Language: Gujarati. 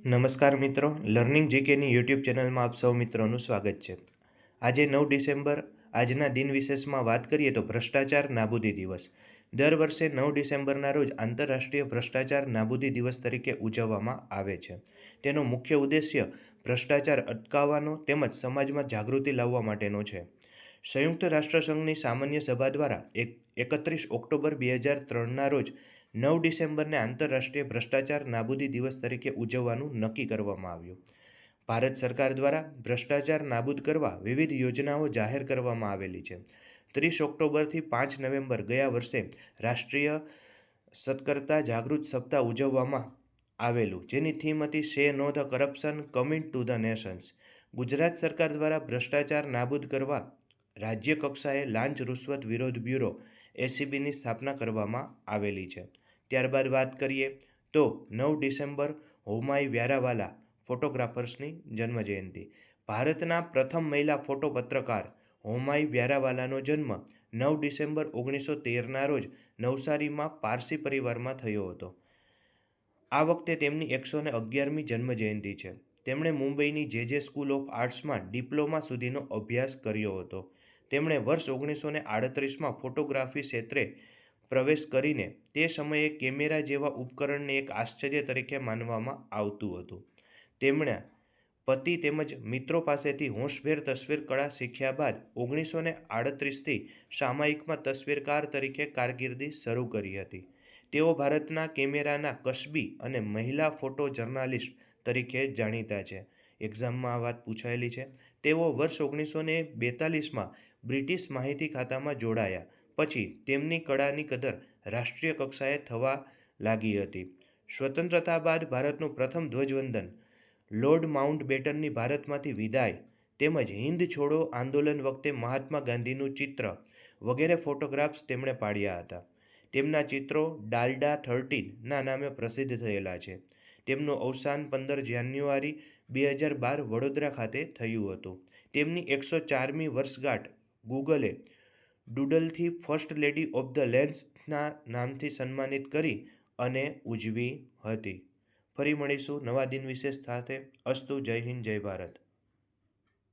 નમસ્કાર મિત્રો, લર્નિંગ જીકેની યુટ્યુબ ચેનલમાં આપ સૌ મિત્રોનું સ્વાગત છે. આજે 9 ડિસેમ્બર આજના દિન વિશેષમાં વાત કરીએ તો ભ્રષ્ટાચાર નાબૂદી દિવસ. દર વર્ષે 9 ડિસેમ્બરના રોજ આંતરરાષ્ટ્રીય ભ્રષ્ટાચાર નાબૂદી દિવસ તરીકે ઉજવવામાં આવે છે. તેનો મુખ્ય ઉદ્દેશ્ય ભ્રષ્ટાચાર અટકાવવાનો તેમજ સમાજમાં જાગૃતિ લાવવા માટેનો છે. સંયુક્ત રાષ્ટ્રસંઘની સામાન્ય સભા દ્વારા 31 ઓક્ટોબર 2003ના રોજ 9 ડિસેમ્બરને આંતરરાષ્ટ્રીય ભ્રષ્ટાચાર નાબૂદી દિવસ તરીકે ઉજવવાનું નક્કી કરવામાં આવ્યું. ભારત સરકાર દ્વારા ભ્રષ્ટાચાર નાબૂદ કરવા વિવિધ યોજનાઓ જાહેર કરવામાં આવેલી છે. 30 ઓક્ટોબરથી 5 નવેમ્બર ગયા વર્ષે રાષ્ટ્રીય સતર્કતા જાગૃત સપ્તાહ ઉજવવામાં આવેલું, જેની થીમ હતી say no the corruption coming to the nations. Gujarat સરકાર દ્વારા ભ્રષ્ટાચાર નાબૂદ કરવા રાજ્ય કક્ષાએ લાંચ રૂશ્વત વિરોધ બ્યુરો એસીબીની સ્થાપના કરવામાં આવેલી છે. ત્યારબાદ વાત કરીએ તો 9 ડિસેમ્બર હોમાઈ વ્યારાવાલા ફોટોગ્રાફર્સની જન્મજયંતિ. ભારતના પ્રથમ મહિલા ફોટો પત્રકાર હોમાઈ વ્યારાવાલાનો જન્મ 9 ડિસેમ્બર 1913ના રોજ નવસારીમાં પારસી પરિવારમાં થયો હતો. આ વખતે તેમની 111મી જન્મજયંતિ છે. તેમણે મુંબઈની જે સ્કૂલ ઓફ આર્ટ્સમાં ડિપ્લોમા સુધીનો અભ્યાસ કર્યો હતો. તેમણે વર્ષ 1938માં ફોટોગ્રાફી ક્ષેત્રે પ્રવેશ કરીને તે સમયે કેમેરા જેવા ઉપકરણને એક આશ્ચર્ય તરીકે માનવામાં આવતું હતું. તેમણે પતિ તેમજ મિત્રો પાસેથી હોંશભેર તસવીર કળા શીખ્યા બાદ 1938થી સામયિકમાં તસવીરકાર તરીકે કારકિર્દી શરૂ કરી હતી. તેઓ ભારતના કેમેરાના કસબી અને મહિલા ફોટો જર્નાલિસ્ટ તરીકે જાણીતા છે. એક્ઝામમાં આ વાત પૂછાયેલી છે. તેઓ વર્ષ 1942માં બ્રિટિશ માહિતી ખાતામાં જોડાયા પછી તેમની કળાની કદર રાષ્ટ્રીય કક્ષાએ થવા લાગી હતી. સ્વતંત્રતા બાદ ભારતનું પ્રથમ ધ્વજવંદન, લોર્ડ માઉન્ટબેટનની ભારતમાંથી વિદાય તેમજ હિંદ છોડો આંદોલન વખતે મહાત્મા ગાંધીનું ચિત્ર વગેરે ફોટોગ્રાફ્સ તેમણે પાડ્યા હતા. તેમના ચિત્રો ડાલ્ડા 13ના નામે પ્રસિદ્ધ થયેલા છે. તેમનું અવસાન 15 જાન્યુઆરી 2012 વડોદરા ખાતે થયું હતું. તેમની 104મી વર્ષગાંઠ ગૂગલે ડૂડલથી ફર્સ્ટ લેડી ઓફ ધ લેન્ડના નામથી સન્માનિત કરી અને ઉજવી હતી. ફરી મળીશું નવા દિન વિશેષ સાથે. અસ્તુ. જય હિન્દ, જય ભારત.